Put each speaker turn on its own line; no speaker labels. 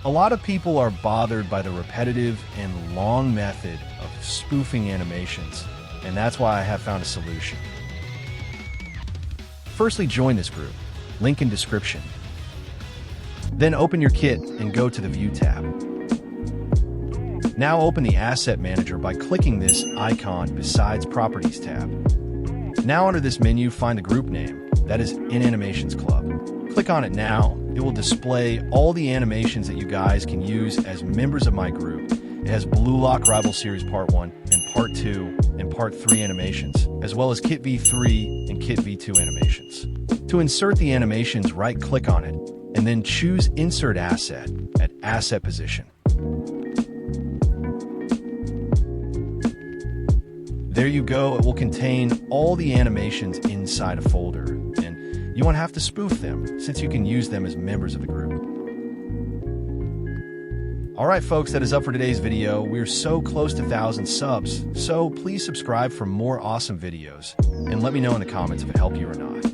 A lot of people are bothered by the repetitive and long method of spoofing animations, and that's why I have found a solution. Firstly, join this group, link in description. Then open your kit and go to the View tab. Now open the Asset Manager by clicking this icon besides Properties tab. Now under this menu, find the group name, that is In Animations Club. Click on it now. It will display all the animations that you guys can use as members of my group. It has Blue Lock Rival Series Part 1 and Part 2 and Part 3 animations, as well as Kit V3 and Kit V2 animations. To insert the animations, right-click on it, and then choose Insert Asset at Asset Position. There you go. It will contain all the animations inside a folder, and you won't have to spoof them since you can use them as members of the group. Alright folks, that is up for today's video. We're so close to 1,000 subs, so please subscribe for more awesome videos, and let me know in the comments if it helped you or not.